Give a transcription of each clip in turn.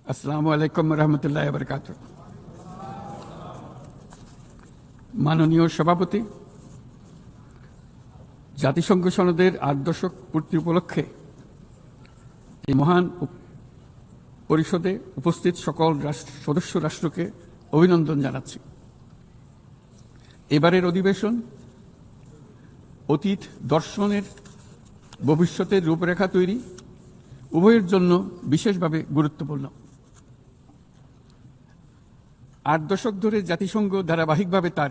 আসসালামু আলাইকুম রহমতুল্লাহ বরকাত। মাননীয় সভাপতি, জাতিসংঘ সনদের 8 দশক পূর্তি উপলক্ষে এই মহান পরিষদে উপস্থিত সকল সদস্য রাষ্ট্রকে অভিনন্দন জানাচ্ছি। এবারের অধিবেশন অতীত, দর্শনের, ভবিষ্যতের রূপরেখা তৈরি উভয়ের জন্য বিশেষভাবে গুরুত্বপূর্ণ। 8 দশক ধরে জাতিসংঘ ধারাবাহিকভাবে তার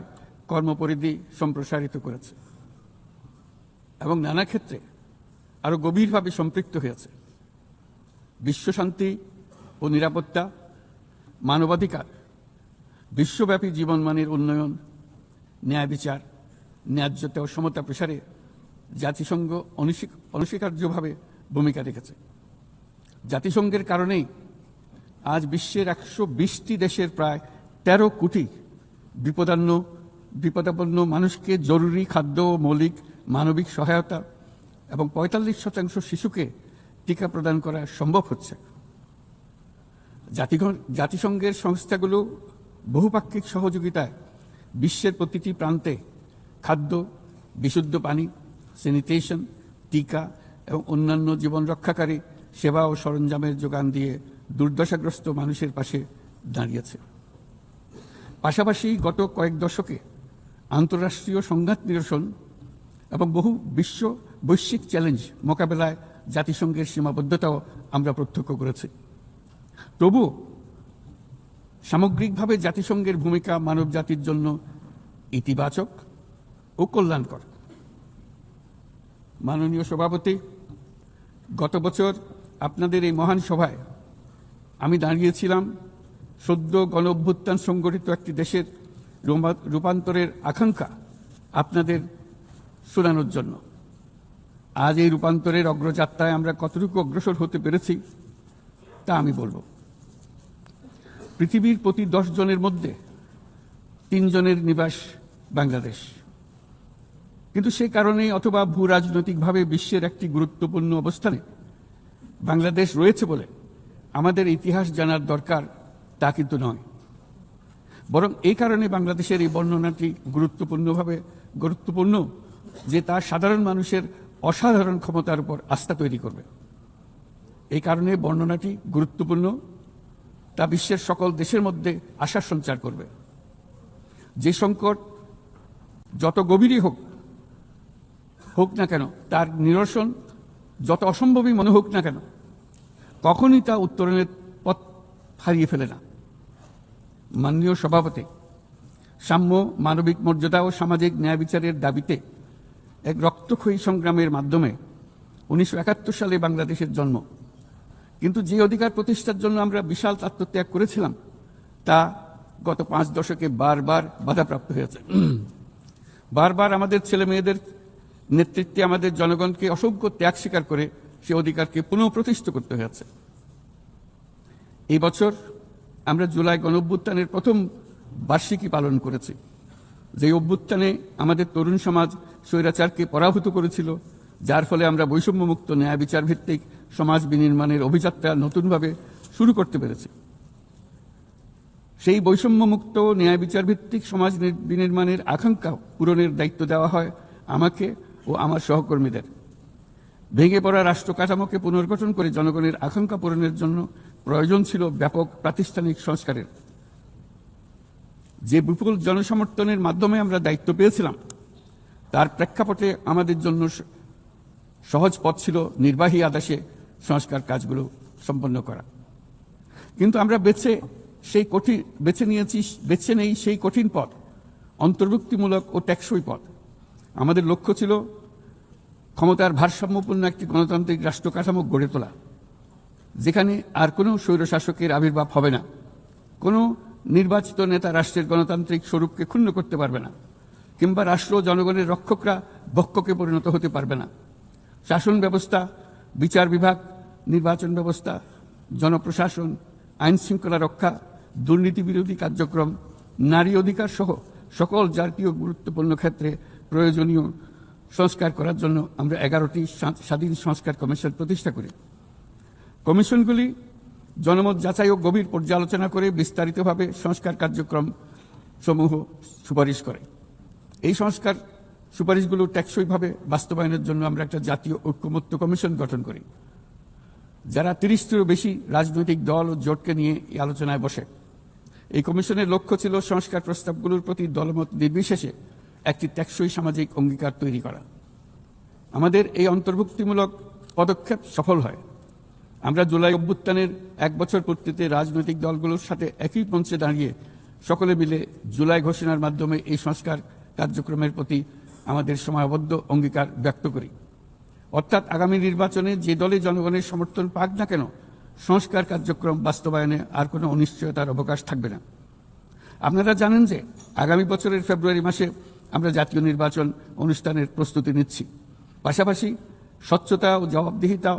কর্মপরিধি সম্প্রসারিত করেছে এবং নানা ক্ষেত্রে আরো গভীরভাবে সম্পৃক্ত হয়েছে। বিশ্বশান্তি ও নিরাপত্তা, মানবাধিকার, বিশ্বব্যাপী জীবনমানের উন্নয়ন, ন্যায় বিচার, ন্যায্যতা ও সমতা প্রসারে জাতিসংঘ অনস্বীকার্যভাবে ভূমিকা রেখেছে। জাতিসংঘের কারণেই আজ বিশ্বের 120টি দেশের প্রায় 13 কোটি বিপদাপন্ন মানুষকে জরুরি খাদ্য ও মৌলিক মানবিক সহায়তা এবং 45% শিশুকে টিকা প্রদান করা সম্ভব হচ্ছে। জাতিসংঘের সংস্থাগুলো বহুপাক্ষিক সহযোগিতায় বিশ্বের প্রতিটি প্রান্তে খাদ্য, বিশুদ্ধ পানি, স্যানিটেশন, টিকা এবং অন্যান্য জীবন রক্ষাকারী সেবা ও সরঞ্জামের যোগান দিয়ে দুর্দশাগ্রস্ত মানুষের পাশে দাঁড়িয়েছে। পাশাপাশি গত কয়েক দশকে আন্তঃরাষ্ট্রীয় সংঘাত নিরসন এবং বহু বৈশ্বিক চ্যালেঞ্জ মোকাবেলায় জাতিসংঘের সীমাবদ্ধতাও আমরা প্রত্যক্ষ করেছি। তবু সামগ্রিকভাবে জাতিসংঘের ভূমিকা মানব জাতির জন্য ইতিবাচক ও কল্যাণকর। মাননীয় সভাপতি, গত বছর আপনাদের এই মহান সভায় আমি দাঁড়িয়েছিলাম সদ্য গণ অভ্যুত্থান সংগঠিত একটি দেশের রূপান্তরের আকাঙ্ক্ষা আপনাদের শোনানোর জন্য। আজ এই রূপান্তরের অগ্রযাত্রায় আমরা কতটুকু অগ্রসর হতে পেরেছি তা আমি বলব। পৃথিবীর প্রতি 10 জনের মধ্যে 3 জনের নিবাস বাংলাদেশ, কিন্তু সে কারণে অথবা ভূ রাজনৈতিকভাবে বিশ্বের একটি গুরুত্বপূর্ণ অবস্থানে বাংলাদেশ রয়েছে বলে আমাদের ইতিহাস জানার দরকার তা কিন্তু নয়, বরং এই কারণে বাংলাদেশের এই বর্ণনাটি গুরুত্বপূর্ণ যে তা সাধারণ মানুষের অসাধারণ ক্ষমতার উপর আস্থা তৈরি করবে। এই কারণে বর্ণনাটি গুরুত্বপূর্ণ, তা বিশ্বের সকল দেশের মধ্যে আশার সঞ্চার করবে। যে সংকট যত গভীরই হোক না কেন, তার নিরসন যত অসম্ভবই মনে হোক না কেন, কখনই তা উত্তরণের পথ হারিয়ে ফেলে না। মাননীয় সভাপতি, সাম্য, মানবিক মর্যাদা ও সামাজিক ন্যায় বিচারের দাবিতে এক রক্তক্ষয়ী সংগ্রামের মাধ্যমে 1971 সালে বাংলাদেশের জন্ম। কিন্তু যে অধিকার প্রতিষ্ঠার জন্য আমরা বিশাল আত্মত্যাগ করেছিলাম তা গত 5 দশকে বারবার বাধাপ্রাপ্ত হয়েছে। বারবার আমাদের ছেলে মেয়েদের নেতৃত্বে আমাদের জনগণকে অসংখ্য ত্যাগ স্বীকার করে সে অধিকারকে পুনঃপ্রতিষ্ঠিত করতে হয়েছে। এই বছর আমরা জুলাই গণঅভ্যুত্থানের প্রথম বার্ষিকী পালন করেছি, যে অভ্যুত্থানে আমাদের তরুণ সমাজ স্বৈরাচারকে পরাভূত করেছিল, যার ফলে আমরা বৈষম্যমুক্ত ন্যায় বিচার ভিত্তিক সমাজ বিনির্মাণের অভিযাত্রা নতুনভাবে শুরু করতে পেরেছি। সেই বৈষম্যমুক্ত ন্যায় বিচার ভিত্তিক সমাজ বিনির্মাণের আকাঙ্ক্ষা পূরণের দায়িত্ব দেওয়া হয় আমাকে ও আমার সহকর্মীদের। ভেঙে পড়া রাষ্ট্র কাঠামোকে পুনর্গঠন করে জনগণের আকাঙ্ক্ষা পূরণের জন্য প্রয়োজন ছিল ব্যাপক প্রাতিষ্ঠানিক সংস্কারের। যে বিপুল জনসমর্থনের মাধ্যমে আমরা দায়িত্ব পেয়েছিলাম, তার প্রেক্ষাপটে আমাদের জন্য সহজ পথ ছিল নির্বাহী আদেশে সংস্কার কাজগুলো সম্পন্ন করা। কিন্তু আমরা বেছে নেই সেই কঠিন পথ, অন্তর্ভুক্তিমূলক ও টেকসই পথ। আমাদের লক্ষ্য ছিল ক্ষমতার ভারসাম্যপূর্ণ একটি গণতান্ত্রিক রাষ্ট্র কাঠামো গড়ে তোলা, যেখানে আর কোনো স্বৈরশাসকের আবির্ভাব হবে না, কোনো নির্বাচিত নেতা রাষ্ট্রের গণতান্ত্রিক স্বরূপকে ক্ষুণ্ণ করতে পারবে না, কিংবা রাষ্ট্র জনগণের রক্ষকরা ভক্ষকে পরিণত হতে পারবে না। শাসন ব্যবস্থা, বিচার বিভাগ, নির্বাচন ব্যবস্থা, জনপ্রশাসন, আইন শৃঙ্খলা রক্ষা, দুর্নীতি বিরোধী কার্যক্রম, নারী অধিকার সহ সকল জাতীয় গুরুত্বপূর্ণ ক্ষেত্রে প্রয়োজনীয় সংস্কার করার জন্য আমরা 11টি স্বাধীন সংস্কার কমিশন প্রতিষ্ঠা করি। কমিশনগুলি জনমত যাচাই ও গভীর পর্যালোচনা করে বিস্তারিতভাবে সংস্কার কার্যক্রম সমূহ সুপারিশ করে। এই সংস্কার সুপারিশগুলো টেকসইভাবে বাস্তবায়নের জন্য আমরা একটা জাতীয় ঐক্যমত্য কমিশন গঠন করি, যারা 30টিরও বেশি রাজনৈতিক দল ও জোটকে নিয়ে এই আলোচনায় বসে। এই কমিশনের লক্ষ্য ছিল সংস্কার প্রস্তাবগুলোর প্রতি দলমত নির্বিশেষে একটি টেকসই সামাজিক অঙ্গীকার তৈরি করা। আমাদের এই অন্তর্ভুক্তিমূলক পদক্ষেপ সফল হয়। আমরা জুলাই অভ্যুত্থানের 1 বছর পূর্তিতে রাজনৈতিক দলগুলোর সাথে একই মঞ্চে দাঁড়িয়ে সকলে মিলে জুলাই ঘোষণার মাধ্যমে এই সংস্কার কার্যক্রমের প্রতি আমাদের সময়বদ্ধ অঙ্গীকার ব্যক্ত করি। অর্থাৎ আগামী নির্বাচনে যে দলে জনগণের সমর্থন পাক না কেন, সংস্কার কার্যক্রম বাস্তবায়নে আর কোনো অনিশ্চয়তার অবকাশ থাকবে না। আপনারা জানেন যে আগামী বছরের ফেব্রুয়ারি মাসে আমরা জাতীয় নির্বাচন অনুষ্ঠানের প্রস্তুতি নিচ্ছি। পাশাপাশি স্বচ্ছতা ও জবাবদিহিতা,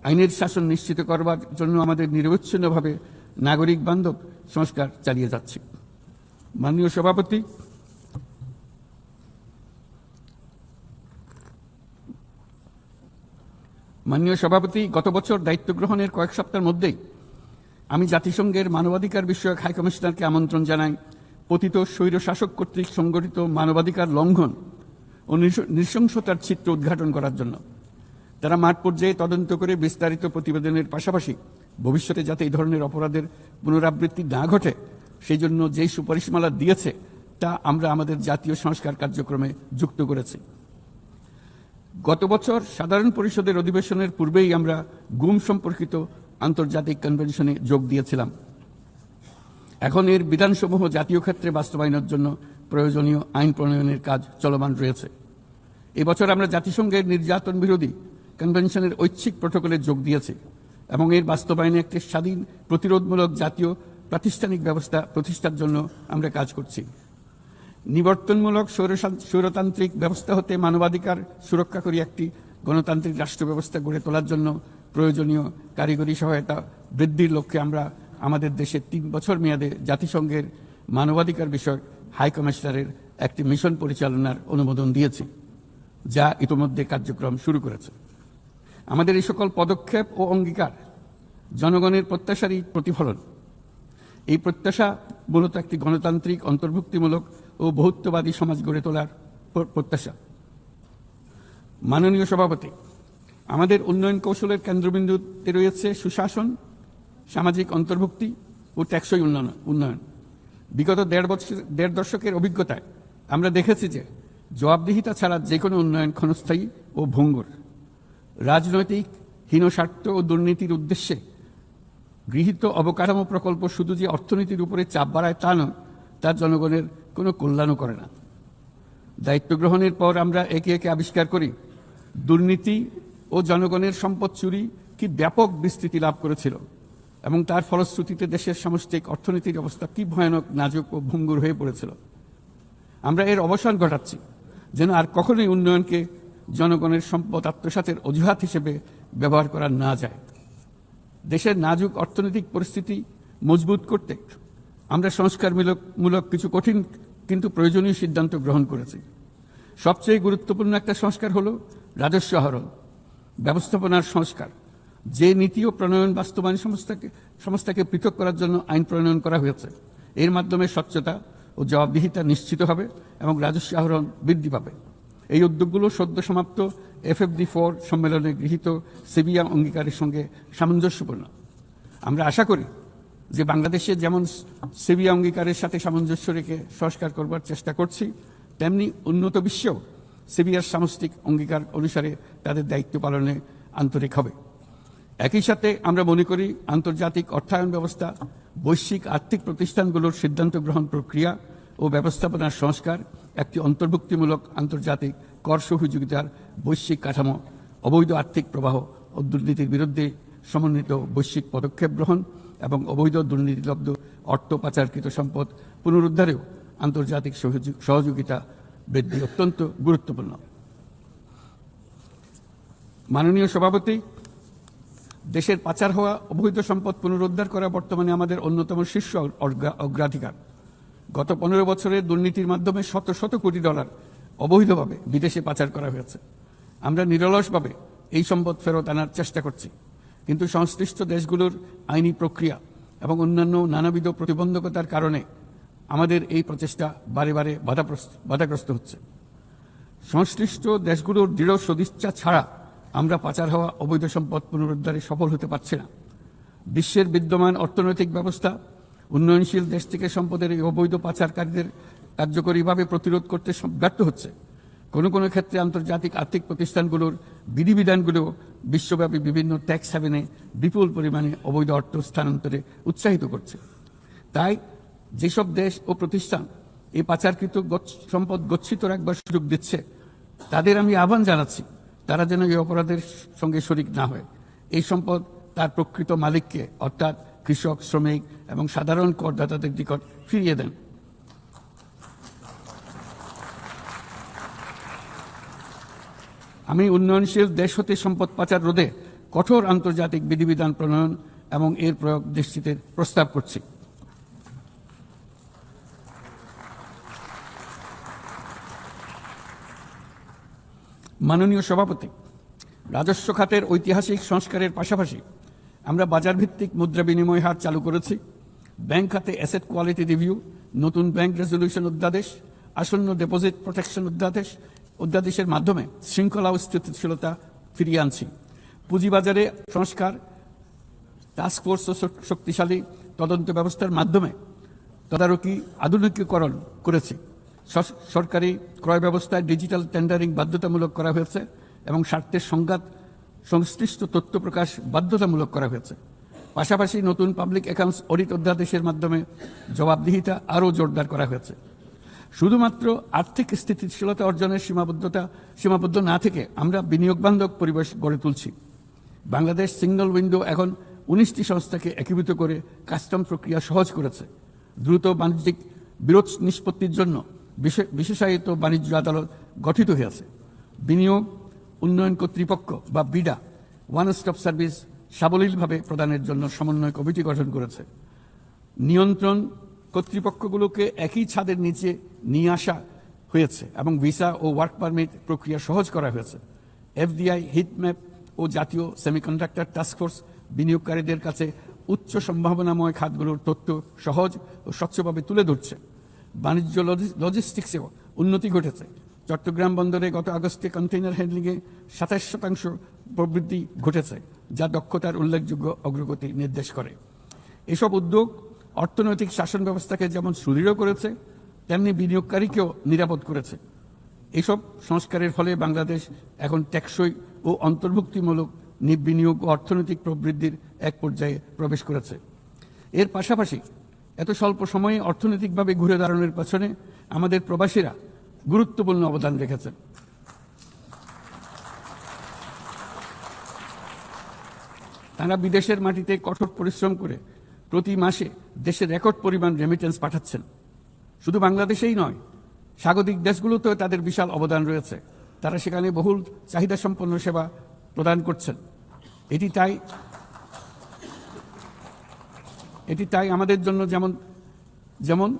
আইনের শাসন নিশ্চিত করবার জন্য আমাদের নিরবচ্ছিন্নভাবে নাগরিক বান্ধব সংস্কার চালিয়ে যাচ্ছি। মাননীয় সভাপতি, গত বছর দায়িত্ব গ্রহণের কয়েক সপ্তাহের মধ্যেই আমি জাতিসংঘের মানবাধিকার বিষয়ক হাই কমিশনারকে আমন্ত্রণ জানাই পতিত স্বৈরশাসক কর্তৃক সংগঠিত মানবাধিকার লঙ্ঘন ও নৃশংসতার চিত্র উদ্ঘাটন করার জন্য। তারা মাঠ পর্যায়ে তদন্ত করে বিস্তারিত প্রতিবেদনের পাশাপাশি ভবিষ্যতে যাতে এই ধরনের অপরাধের পুনরাবৃত্তি না ঘটে সেই জন্য যেই সুপারিশমালা দিয়েছে তা আমরা আমাদের জাতীয় সংস্কার কার্যক্রমে যুক্ত করেছি। গত বছর সাধারণ পরিষদের অধিবেশনের পূর্বেই আমরা গুম সম্পর্কিত আন্তর্জাতিক কনভেনশনে যোগ দিয়েছিলাম। এখন এর বিধানসমূহ জাতীয় ক্ষেত্রে বাস্তবায়নের জন্য প্রয়োজনীয় আইন প্রণয়নের কাজ চলমান রয়েছে। এবছর আমরা জাতিসংঘের নির্যাতন বিরোধী কনভেনশনের ঐচ্ছিক প্রটোকলে যোগ দিয়েছি এবং এর বাস্তবায়নে একটি স্বাধীন প্রতিরোধমূলক জাতীয় প্রাতিষ্ঠানিক ব্যবস্থা প্রতিষ্ঠার জন্য আমরা কাজ করছি। নিবর্তনমূলক স্বৈরতান্ত্রিক ব্যবস্থা হতে মানবাধিকার সুরক্ষাকারী একটি গণতান্ত্রিক রাষ্ট্র ব্যবস্থা গড়ে তোলার জন্য প্রয়োজনীয় কারিগরি সহায়তা বৃদ্ধির লক্ষ্যে আমরা আমাদের দেশে 3 বছর মেয়াদে জাতিসংঘের মানবাধিকার বিষয়ক হাই কমিশনারের একটি মিশন পরিচালনার অনুমোদন দিয়েছি, যা ইতিমধ্যে কার্যক্রম শুরু করেছে। আমাদের এই সকল পদক্ষেপ ও অঙ্গীকার জনগণের প্রত্যাশারই প্রতিফলন। এই প্রত্যাশা মূলত একটি গণতান্ত্রিক, অন্তর্ভুক্তিমূলক ও বহুত্ববাদী সমাজ গড়ে তোলার প্রত্যাশা। মাননীয় সভাপতি, আমাদের উন্নয়ন কৌশলের কেন্দ্রবিন্দুতে রয়েছে সুশাসন, সামাজিক অন্তর্ভুক্তি ও টেকসই উন্নয়ন। বিগত 1.5 দশকের অভিজ্ঞতায় আমরা দেখেছি যে জবাবদিহিতা ছাড়া যে কোনো উন্নয়ন ক্ষণস্থায়ী ও ভঙ্গুর। রাজনৈতিক হীনস্বার্থ ও দুর্নীতির উদ্দেশ্যে গৃহীত অবকাঠামো প্রকল্প শুধু যে অর্থনীতির উপরে চাপ বাড়ায় তা নয়, তা জনগণের কোনো কল্যাণও করে না। দায়িত্ব গ্রহণের পর আমরা একে একে আবিষ্কার করি দুর্নীতি ও জনগণের সম্পদ চুরি কি ব্যাপক বিস্তৃতি লাভ করেছিল এবং তার ফলশ্রুতিতে দেশের সামষ্টিক অর্থনীতির অবস্থা কি ভয়ানক, নাজুক ও ভঙ্গুর হয়ে পড়েছিল। আমরা এর অবসান ঘটাচ্ছি যেন আর কখনোই উন্নয়নকে জনগণের সম্পদ আত্মসাতের অজুহাত হিসেবে ব্যবহার করা না যায়। দেশের নাজুক অর্থনৈতিক পরিস্থিতি মজবুত করতে আমরা সংস্কারমূলক কিছু কঠিন কিন্তু প্রয়োজনীয় সিদ্ধান্ত গ্রহণ করেছি। সবচেয়ে গুরুত্বপূর্ণ একটা সংস্কার হলো রাজস্ব আহরণ ব্যবস্থাপনার সংস্কার। যে নীতি ও প্রণয়ন বাস্তবায়ন সংস্থাকে পৃথক করার জন্য আইন প্রণয়ন করা হয়েছে, এর মাধ্যমে স্বচ্ছতা ও জবাবদিহিতা নিশ্চিত হবে এবং রাজস্ব আহরণ বৃদ্ধি পাবে। এই উদ্যোগগুলো সদ্য সমাপ্ত FFD4 সম্মেলনে গৃহীত সেভিয়া অঙ্গীকারের সঙ্গে সামঞ্জস্যপূর্ণ। আমরা আশা করি যে বাংলাদেশে যেমন সেভিয়া অঙ্গীকারের সাথে সামঞ্জস্য রেখে সংস্কার করবার চেষ্টা করছি, তেমনি উন্নত বিশ্বেও সেভিয়ার সামষ্টিক অঙ্গীকার অনুসারে তাদের দায়িত্ব পালনে আন্তরিক হবে। একই সাথে আমরা মনে করি আন্তর্জাতিক অর্থায়ন ব্যবস্থা, বৈশ্বিক আর্থিক প্রতিষ্ঠানগুলোর সিদ্ধান্ত গ্রহণ প্রক্রিয়া ও ব্যবস্থাপনার সংস্কার, একটি অন্তর্ভুক্তিমূলক আন্তর্জাতিক কর সহযোগিতার বৈশ্বিক কাঠামো, অবৈধ আর্থিক প্রবাহ ও দুর্নীতির বিরুদ্ধে সমন্বিত বৈশ্বিক পদক্ষেপ গ্রহণ এবং অবৈধ দুর্নীতিলব্ধ অর্থ পাচারকৃত সম্পদ পুনরুদ্ধারেও আন্তর্জাতিক সহযোগিতা বৃদ্ধি অত্যন্ত গুরুত্বপূর্ণ। মাননীয় সভাপতি, দেশের পাচার হওয়া অবৈধ সম্পদ পুনরুদ্ধার করা বর্তমানে আমাদের অন্যতম শীর্ষ অগ্রাধিকার। গত 15 বছরে দুর্নীতির মাধ্যমে শত শত কোটি ডলার অবৈধভাবে বিদেশে পাচার করা হয়েছে। আমরা নিরলসভাবে এই সম্পদ ফেরত আনার চেষ্টা করছি, কিন্তু সংশ্লিষ্ট দেশগুলোর আইনি প্রক্রিয়া এবং অন্যান্য নানাবিধ প্রতিবন্ধকতার কারণে আমাদের এই প্রচেষ্টা বারে বারে বাধাগ্রস্ত হচ্ছে। সংশ্লিষ্ট দেশগুলোর দৃঢ় সদিচ্ছা ছাড়া আমরা পাচার হওয়া অবৈধ সম্পদ পুনরুদ্ধারে সফল হতে পারছি না। বিশ্বের বিদ্যমান অর্থনৈতিক ব্যবস্থা উন্নয়নশীল দেশ থেকে সম্পদের এই অবৈধ পাচারকারীদের কার্যকরীভাবে প্রতিরোধ করতে ব্যর্থ হচ্ছে। কোনো কোনো ক্ষেত্রে আন্তর্জাতিক আর্থিক প্রতিষ্ঠানগুলোর বিধিবিধানগুলো বিশ্বব্যাপী বিভিন্ন ট্যাক্স হ্যাভেনে বিপুল পরিমাণে অবৈধ অর্থ স্থানান্তরে উৎসাহিত করছে। তাই যেসব দেশ ও প্রতিষ্ঠান এই পাচারকৃত সম্পদ গচ্ছিত রাখবার সুযোগ দিচ্ছে, তাদের আমি আহ্বান জানাচ্ছি তারা যেন এই অপরাধের সঙ্গে শরিক না হয়। এই সম্পদ তার প্রকৃত মালিককে অর্থাৎ কৃষক, শ্রমিক এবং সাধারণ করদাতাদের নিকট ফিরিয়ে দেন। আমি উন্নয়নশীল দেশ হতে সম্পদ পাচার রোধে কঠোর আন্তর্জাতিক বিধিবিধান প্রণয়ন এবং এর প্রয়োগ নিশ্চিতের প্রস্তাব করছি। মাননীয় সভাপতি, রাজস্ব খাতের ঐতিহাসিক সংস্কারের পাশাপাশি আমরা বাজারভিত্তিক মুদ্রা বিনিময় হার চালু করেছি। ব্যাংক খাতে অ্যাসেট কোয়ালিটি রিভিউ, নতুন ব্যাংক রেজলিউশন অধ্যাদেশ, আসন্ন ডিপোজিট প্রোটেকশন অধ্যাদেশের মাধ্যমে শৃঙ্খলা ও স্থিতিশীলতা ফিরিয়ে আনছি। পুঁজিবাজারে সংস্কার, টাস্কফোর্স ও শক্তিশালী তদন্ত ব্যবস্থার মাধ্যমে তদারকি আধুনিকীকরণ করেছি। সরকারি ক্রয় ব্যবস্থায় ডিজিটাল টেন্ডারিং বাধ্যতামূলক করা হয়েছে এবং স্বার্থের সংঘাত সংশ্লিষ্ট তথ্য প্রকাশ বাধ্যতামূলক করা হয়েছে। পাশাপাশি নতুন পাবলিক অ্যাকাউন্টস অডিট অধ্যাদেশের মাধ্যমে জবাবদিহিতা আরও জোরদার করা হয়েছে। শুধুমাত্র আর্থিক স্থিতিশীলতা অর্জনের সীমাবদ্ধ না থেকে আমরা বিনিয়োগ বান্ধব পরিবেশ গড়ে তুলছি। বাংলাদেশ সিঙ্গল উইন্ডো এখন 19টি সংস্থাকে একীভূত করে কাস্টম প্রক্রিয়া সহজ করেছে। দ্রুত বাণিজ্যিক বিরোধ নিষ্পত্তির জন্য বিশেষায়িত বাণিজ্য আদালত গঠিত হয়েছে। বিনিয়োগ উন্নয়ন কর্তৃপক্ষ বা বিডা ওয়ান স্টপ সার্ভিস সাবলীলভাবে প্রদানের জন্য সমন্বয় কমিটি গঠন করেছে। নিয়ন্ত্রণ কর্তৃপক্ষগুলোকে একই ছাদের নিচে নিয়ে আসা হয়েছে এবং ভিসা ও ওয়ার্ক পারমিট প্রক্রিয়া সহজ করা হয়েছে। এফডিআই, হিটম্যাপ ও জাতীয় সেমিকন্ডাক্টর টাস্কফোর্স বিনিয়োগকারীদের কাছে উচ্চ সম্ভাবনাময় খাতগুলোর তথ্য সহজ ও স্বচ্ছভাবে তুলে ধরছে। বাণিজ্য লজিস্টিক্সেও উন্নতি ঘটেছে। চট্টগ্রাম বন্দরে গত আগস্টে কন্টেইনার হ্যান্ডলিংয়ে 27% প্রবৃদ্ধি ঘটেছে, যা দক্ষতার উল্লেখযোগ্য অগ্রগতি নির্দেশ করে। এসব উদ্যোগ অর্থনৈতিক শাসন ব্যবস্থাকে যেমন সুদৃঢ় করেছে, তেমনি বিনিয়োগকারীকেও নিরাপদ করেছে। এসব সংস্কারের ফলে বাংলাদেশ এখন টেকসই ও অন্তর্ভুক্তিমূলক বিনিয়োগ ও অর্থনৈতিক প্রবৃদ্ধির এক পর্যায়ে প্রবেশ করেছে। এর পাশাপাশি এত স্বল্প সময়ে অর্থনৈতিকভাবে ঘুরে দাঁড়ানোর পেছনে আমাদের প্রবাসীরা গুরুত্বপূর্ণ অবদান রেখেছেন। তারা বিদেশের মাটিতে কঠোর পরিশ্রম করে প্রতি মাসে দেশে রেকর্ড পরিমাণ রেমিটেন্স পাঠাচ্ছেন। শুধু বাংলাদেশেই নয়, স্বাগতিক দেশগুলোতেও তাদের বিশাল অবদান রয়েছে। তারা সেখানে বহুল চাহিদা সম্পন্ন সেবা প্রদান করছেন। এটি তাই আমাদের জন্য যেমন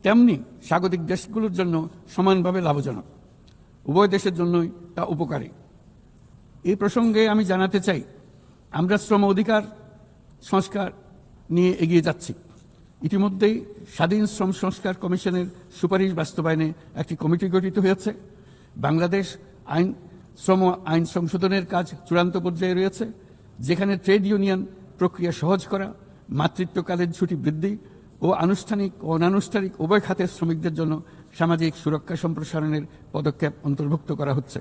তেমনি স্বাগতিক দেশগুলোর জন্য সমানভাবে লাভজনক। উভয় দেশের জন্যই তা উপকারী। এই প্রসঙ্গে আমি জানাতে চাই, আমরা শ্রম অধিকার সংস্কার নিয়ে এগিয়ে যাচ্ছি। ইতিমধ্যেই স্বাধীন শ্রম সংস্কার কমিশনের সুপারিশ বাস্তবায়নে একটি কমিটি গঠিত হয়েছে। বাংলাদেশ শ্রম আইন সংশোধনের কাজ চূড়ান্ত পর্যায়ে রয়েছে, যেখানে ট্রেড ইউনিয়ন প্রক্রিয়া সহজ করা, মাতৃত্বকালীন ছুটি বৃদ্ধি ও আনুষ্ঠানিক ও অনানুষ্ঠানিক উভয় খাতের শ্রমিকদের জন্য সামাজিক সুরক্ষা সম্প্রসারণের পদক্ষেপ অন্তর্ভুক্ত করা হচ্ছে।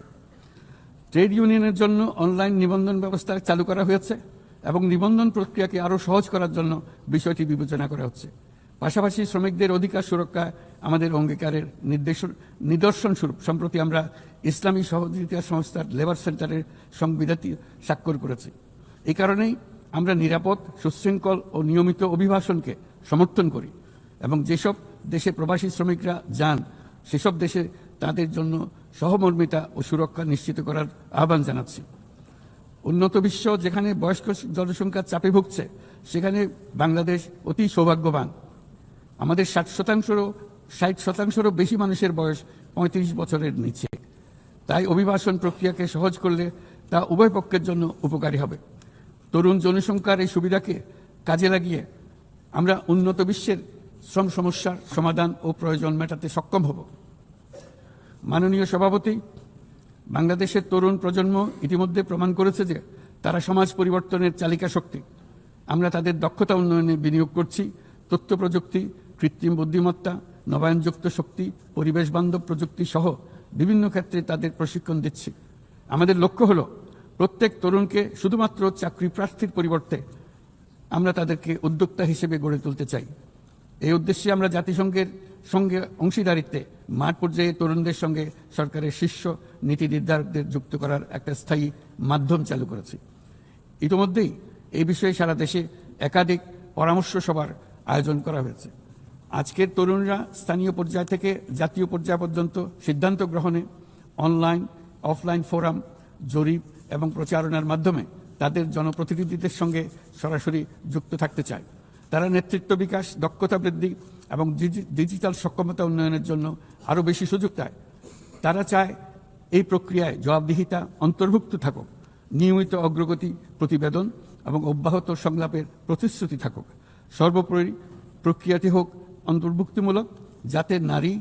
ট্রেড ইউনিয়নের জন্য অনলাইন নিবন্ধন ব্যবস্থা চালু করা হয়েছে এবং নিবন্ধন প্রক্রিয়াকে আরও সহজ করার জন্য বিষয়টি বিবেচনা করা হচ্ছে। পাশাপাশি শ্রমিকদের অধিকার সুরক্ষা আমাদের অঙ্গীকারের নিদর্শন স্বরূপ সম্প্রতি আমরা ইসলামী সহযোগিতা সংস্থার লেবার সেন্টারের সংবিধানটি স্বাক্ষর করেছি। এই কারণেই আমরা নিরাপদ, সুশৃঙ্খল ও নিয়মিত অভিবাসনকে সমর্থন করি এবং যেসব দেশে প্রবাসী শ্রমিকরা যান সেসব দেশে তাদের জন্য সহমর্মিতা ও সুরক্ষা নিশ্চিত করার আহ্বান জানাচ্ছি। উন্নত বিশ্ব যেখানে বয়স্ক জনসংখ্যার চাপে ভুগছে, সেখানে বাংলাদেশ অতি সৌভাগ্যবান। আমাদের 60% 60%-রও বেশি মানুষের বয়স 35 বছরের নিচে। তাই অভিবাসন প্রক্রিয়াকে সহজ করলে তা উভয় পক্ষের জন্য উপকারী হবে। তরুণ জনসংখ্যার এই সুবিধাকে কাজে লাগিয়ে আমরা উন্নত বিশ্বের শ্রম সমস্যার সমাধান ও প্রয়োজন মেটাতে সক্ষম হব। মাননীয় সভাপতি, বাংলাদেশের তরুণ প্রজন্ম ইতিমধ্যে প্রমাণ করেছে যে তারা সমাজ পরিবর্তনের চালিকা শক্তি। আমরা তাদের দক্ষতা উন্নয়নে বিনিয়োগ করছি। তথ্য প্রযুক্তি, কৃত্রিম বুদ্ধিমত্তা, নবায়নযুক্ত শক্তি, পরিবেশ বান্ধব প্রযুক্তি সহ বিভিন্ন ক্ষেত্রে তাদের প্রশিক্ষণ দিচ্ছি। আমাদের লক্ষ্য হলো প্রত্যেক তরুণকে শুধুমাত্র চাকরি প্রার্থীর পরিবর্তে আমরা তাদেরকে উদ্যোক্তা হিসেবে গড়ে তুলতে চাই। এই উদ্দেশ্যে আমরা জাতিসংঘের সঙ্গে অংশীদারিত্বে মাঠ পর্যায়ে তরুণদের সঙ্গে সরকারের শীর্ষ নীতি নির্ধারকদের যুক্ত করার একটা স্থায়ী মাধ্যম চালু করেছি। ইতিমধ্যেই এই বিষয়ে সারা দেশে একাধিক পরামর্শ সভার আয়োজন করা হয়েছে। আজকের তরুণরা স্থানীয় পর্যায় থেকে জাতীয় পর্যায় পর্যন্ত সিদ্ধান্ত গ্রহণে অনলাইন, অফলাইন ফোরাম, জরিপ এবং প্রচারণার মাধ্যমে তাদের জনপ্রতিনিধিদের সঙ্গে সরাসরি যুক্ত থাকতে চায়। তারা নেতৃত্ব বিকাশ, দক্ষতা বৃদ্ধি এবং ডিজিটাল সক্ষমতা উন্নয়নের জন্য আরও বেশি সুযোগ চায়। তারা চায় এই প্রক্রিয়ায় জবাবদিহিতা অন্তর্ভুক্ত থাকুক, নিয়মিত অগ্রগতি প্রতিবেদন এবং অব্যাহত সংলাপের প্রতিশ্রুতি থাকুক। সর্বোপরি প্রক্রিয়াটি হোক অন্তর্ভুক্তিমূলক, যাতে নারী,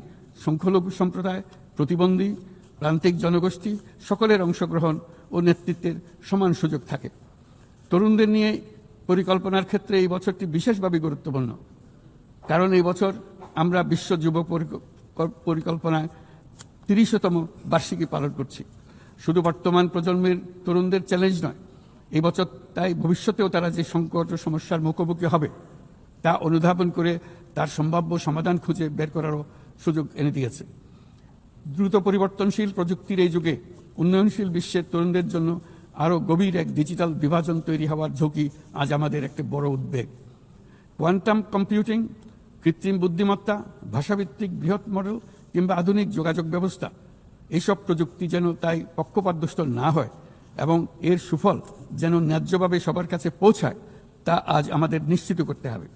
সংখ্যালঘু সম্প্রদায়, প্রতিবন্ধী, প্রান্তিক জনগোষ্ঠী সকলের অংশগ্রহণ ও নেতৃত্বের সমান সুযোগ থাকে। তরুণদের নিয়ে পরিকল্পনার ক্ষেত্রে এই বছরটি বিশেষভাবে গুরুত্বপূর্ণ, কারণ এই বছর আমরা বিশ্ব যুব পরিকল্পনায় 30তম বার্ষিকী পালন করছি। শুধু বর্তমান প্রজন্মের তরুণদের চ্যালেঞ্জ নয়, এই বছর তাই ভবিষ্যতেও তারা যে সংকট ও সমস্যার মুখোমুখি হবে তা অনুধাবন করে তার সম্ভাব্য সমাধান খুঁজে বের করারও সুযোগ এনে দিয়েছে। দ্রুত পরিবর্তনশীল প্রযুক্তির এই যুগে উন্নয়নশীল বিশ্বের তরুণদের জন্য আরও গভীর এক ডিজিটাল বিভাজন তৈরি হওয়ার ঝুঁকি আজ আমাদের একটি বড় উদ্বেগ। কোয়ান্টাম কম্পিউটিং, কৃত্রিম বুদ্ধিমত্তা, ভাষাভিত্তিক বৃহৎ মডেল কিংবা আধুনিক যোগাযোগ ব্যবস্থা, এইসব প্রযুক্তি যেন তাই পক্ষপাতদুষ্ট না হয় এবং এর সুফল যেন ন্যায্যভাবে সবার কাছে পৌঁছায়, তা আজ আমাদের নিশ্চিত করতে হবে।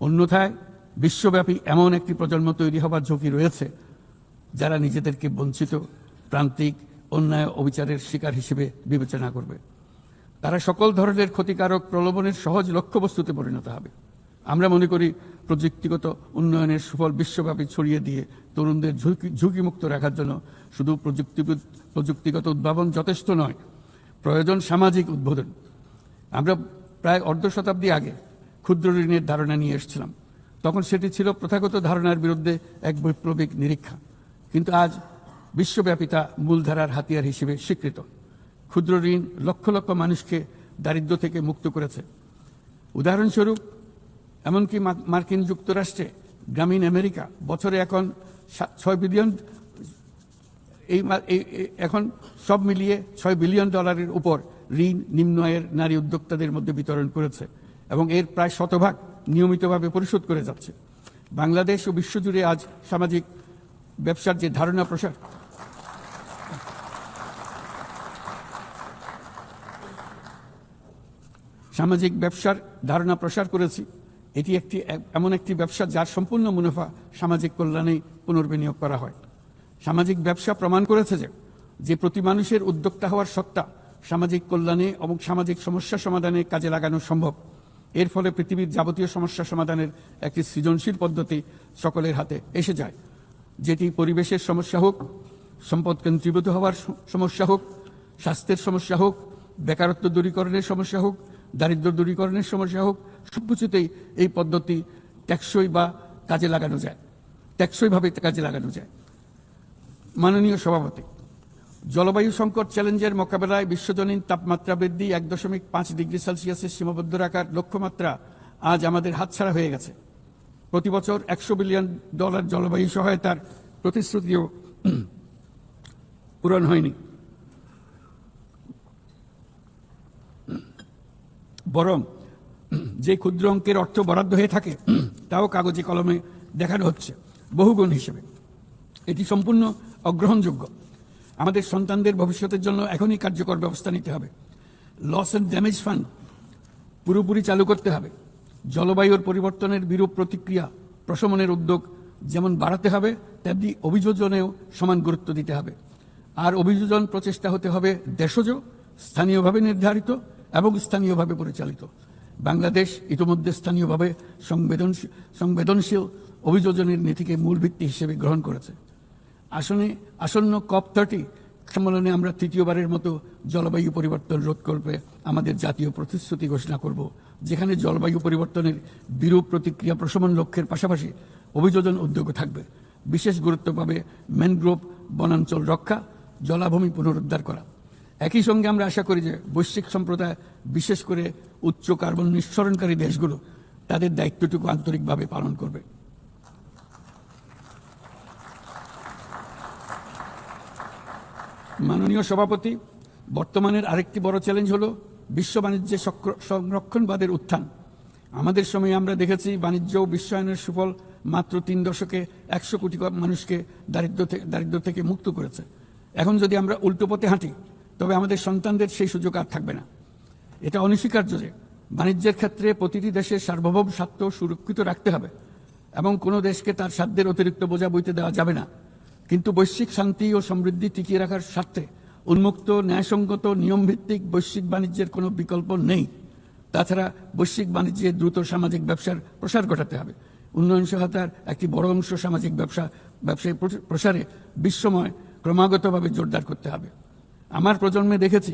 অন্যথায় বিশ্বব্যাপী এমন একটি প্রজন্ম তৈরি হবার ঝুঁকি রয়েছে যারা নিজেদেরকে বঞ্চিত, প্রান্তিক, অন্যায়, অবিচারের শিকার হিসেবে বিবেচনা করবে। তারা সকল ধরনের ক্ষতিকারক প্রলোভনের সহজ লক্ষ্যবস্তুতে পরিণত হবে। আমরা মনে করি প্রযুক্তিগত উন্নয়নের সুফল বিশ্বব্যাপী ছড়িয়ে দিয়ে তরুণদের ঝুঁকিমুক্ত রাখার জন্য শুধু প্রযুক্তিগত উদ্ভাবন যথেষ্ট নয়, প্রয়োজন সামাজিক উদ্বোধন। আমরা প্রায় অর্ধ শতাব্দী আগে ক্ষুদ্র ঋণের ধারণা নিয়ে এসেছিলাম। তখন সেটি ছিল প্রথাগত ধারণার বিরুদ্ধে এক বৈপ্লবিক নিরীক্ষা, কিন্তু আজ বিশ্বব্যাপী তা মূলধারার হাতিয়ার হিসেবে স্বীকৃত। ক্ষুদ্র ঋণ লক্ষ লক্ষ মানুষকে দারিদ্র্য থেকে মুক্ত করেছে। উদাহরণস্বরূপ, এমনকি মার্কিন যুক্তরাষ্ট্রে গ্রামীণ আমেরিকা বছরে এখন 6 বিলিয়ন, এখন সব মিলিয়ে $6 বিলিয়ন উপর ঋণ নিম্ন আয়ের নারী উদ্যোক্তাদের মধ্যে বিতরণ করেছে এবং এর প্রায় শতভাগ নিয়মিতভাবে পরিশোধ করে যাচ্ছে। বাংলাদেশ ও বিশ্বজুড়ে আজ সামাজিক ব্যবসার যে ধারণা প্রসার করেছি, এটি এমন একটি ব্যবসা যার সম্পূর্ণ মুনাফা সামাজিক কল্যাণে পুনর্বিনিয়োগ করা হয়। সামাজিক ব্যবসা প্রমাণ করেছে যে প্রতি মানুষের উদ্যোক্তা হওয়ার সত্তা সামাজিক কল্যাণে এবং সামাজিক সমস্যা সমাধানে কাজে লাগানো সম্ভব। এর ফলে পৃথিবীর যাবতীয় সমস্যা সমাধানের একটি সৃজনশীল পদ্ধতি সকলের হাতে এসে যায়, যেটি পরিবেশের সমস্যা হোক, সম্পদ কেন্দ্রীভূত হওয়ার সমস্যা হোক, স্বাস্থ্যের সমস্যা হোক, বেকারত্ব দূরীকরণের সমস্যা হোক, দারিদ্র্য দূরীকরণের সমস্যা হোক, সবকিছুতেই এই পদ্ধতি টেকসইভাবে কাজে লাগানো যায়। মাননীয় সভাপতি, জলবায়ু সংকট চ্যালেঞ্জের মোকাবেলায় বিশ্বজনীন তাপমাত্রা বৃদ্ধি 1.5 ডিগ্রি সেলসিয়াসের সীমাবদ্ধ রাখার লক্ষ্যমাত্রা আজ আমাদের হাতছাড়া হয়ে গেছে। প্রতি বছর $100 বিলিয়ন জলবায়ু সহায়তার প্রতিশ্রুতিও পূরণ হয়নি, বরং যে ক্ষুদ্র অঙ্কের অর্থ বরাদ্দ হয়ে থাকে তাও কাগজে কলমে দেখানো হচ্ছে বহুগুণ হিসেবে। এটি সম্পূর্ণ অগ্রহণযোগ্য। আমাদের সন্তানদের ভবিষ্যতের জন্য এখনই কার্যকর ব্যবস্থা নিতে হবে। লস অ্যান্ড ড্যামেজ ফান্ড পুরোপুরি চালু করতে হবে। জলবায়ুর পরিবর্তনের বিরূপ প্রতিক্রিয়া প্রশমনের উদ্যোগ যেমন বাড়াতে হবে, তেমনি অভিযোজনেও সমান গুরুত্ব দিতে হবে। আর অভিযোজন প্রচেষ্টা হতে হবে দেশজ, স্থানীয়ভাবে নির্ধারিত এবং স্থানীয়ভাবে পরিচালিত। বাংলাদেশ ইতিমধ্যে স্থানীয়ভাবে সংবেদনশীল অভিযোজনের নীতিকে মূল ভিত্তি হিসেবে গ্রহণ করেছে। আসন্ন COP30 সম্মেলনে আমরা তৃতীয়বারের মতো জলবায়ু পরিবর্তন রোধ করবে আমাদের জাতীয় প্রতিশ্রুতি ঘোষণা করব, যেখানে জলবায়ু পরিবর্তনের বিরূপ প্রতিক্রিয়া প্রশমন লক্ষ্যের পাশাপাশি অভিযোজন উদ্যোগও থাকবে। বিশেষ গুরুত্ব পাবে ম্যানগ্রোভ বনাঞ্চল রক্ষা, জলাভূমি পুনরুদ্ধার করা। একই সঙ্গে আমরা আশা করি যে বৈশ্বিক সম্প্রদায়, বিশেষ করে উচ্চ কার্বন নিঃসরণকারী দেশগুলো তাদের দায়িত্বটুকু আন্তরিকভাবে পালন করবে। মাননীয় সভাপতি, বর্তমানের আরেকটি বড় চ্যালেঞ্জ হলো বিশ্ব বাণিজ্যে সংরক্ষণবাদের উত্থান। আমাদের সময়ে আমরা দেখেছি বাণিজ্য ও বিশ্বায়নের সুফল মাত্র 3 দশকে 100 কোটি মানুষকে দারিদ্র্য থেকে মুক্ত করেছে। এখন যদি আমরা উল্টো পথে হাঁটি, তবে আমাদের সন্তানদের সেই সুযোগ আর থাকবে না। এটা অনস্বীকার্য যে বাণিজ্যের ক্ষেত্রে প্রতিটি দেশের সার্বভৌম স্বার্থ সুরক্ষিত রাখতে হবে এবং কোনো দেশকে তার সাধ্যের অতিরিক্ত বোঝা বইতে দেওয়া যাবে না। কিন্তু বৈশ্বিক শান্তি ও সমৃদ্ধি টিকিয়ে রাখার স্বার্থে উন্মুক্ত, ন্যায়সঙ্গত, নিয়মভিত্তিক বৈশ্বিক বাণিজ্যের কোনো বিকল্প নেই। তাছাড়া বৈশ্বিক বাণিজ্যে দ্রুত সামাজিক ব্যবসার প্রসার ঘটাতে হবে। উন্নয়ন সহায়তার একটি বড় অংশ সামাজিক ব্যবসায় প্রসারে বিশ্বময় ক্রমাগতভাবে জোরদার করতে হবে। আমার প্রজন্মে দেখেছি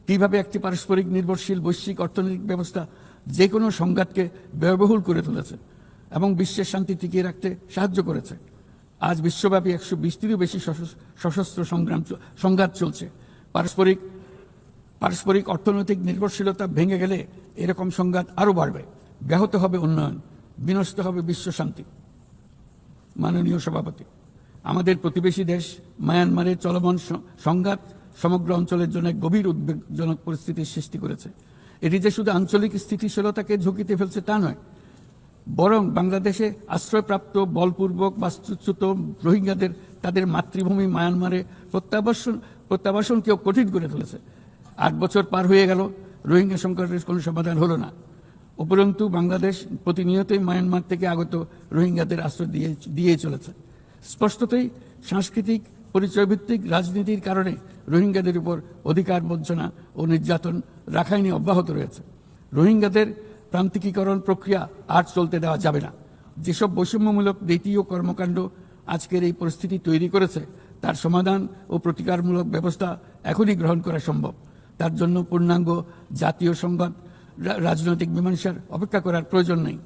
কিভাবে একটি পারস্পরিক নির্ভরশীল বৈশ্বিক অর্থনৈতিক ব্যবস্থা যে কোনো সংঘাতকে ব্যয়বহুল করে তুলেছে এবং বিশ্বের শান্তি টিকিয়ে রাখতে সাহায্য করেছে। আজ বিশ্বব্যাপী 120টিরও বেশি সশস্ত্র সংঘাত চলছে। পারস্পরিক অর্থনৈতিক নির্ভরশীলতা ভেঙে গেলে এরকম সংঘাত আরও বাড়বে, ব্যাহত হবে উন্নয়ন, বিনষ্ট হবে বিশ্ব শান্তি। মাননীয় সভাপতি, আমাদের প্রতিবেশী দেশ মায়ানমারে চলমান সংঘাত সমগ্র অঞ্চলের জন্য গভীর উদ্বেগজনক পরিস্থিতির সৃষ্টি করেছে। এটি যে শুধু আঞ্চলিক স্থিতিশীলতাকে ঝুঁকিতে ফেলছে তা নয়, বরং বাংলাদেশে আশ্রয়প্রাপ্ত বলপূর্বক বাস্তুচ্যুত রোহিঙ্গাদের তাদের মাতৃভূমি মায়ানমারে প্রত্যাবাসনকেও কঠিন করে তুলেছে। 8 বছর পার হয়ে গেল, রোহিঙ্গা সংকটের কোনো সমাধান হলো না। উপরন্তু বাংলাদেশ প্রতিনিয়তই মায়ানমার থেকে আগত রোহিঙ্গাদের আশ্রয় দিয়েই চলেছে। স্পষ্টতই সাংস্কৃতিক পরিচয়ভিত্তিক রাজনীতির কারণে রোহিঙ্গাদের উপর অধিকার বঞ্চনা ও নির্যাতন রাখাইনে অব্যাহত রয়েছে। রোহিঙ্গাদের প্রান্তিকীকরণ প্রক্রিয়া আর চলতে দেওয়া যাবে না। যেসব বৈষম্যমূলক নীতি ও কর্মকাণ্ড আজকের এই পরিস্থিতি তৈরি করেছে, তার সমাধান ও প্রতিকারমূলক ব্যবস্থা এখনই গ্রহণ করা সম্ভব। তার জন্য পূর্ণাঙ্গ জাতীয় সংঘাত রাজনৈতিক মীমাংসার অপেক্ষা করার প্রয়োজন নেই।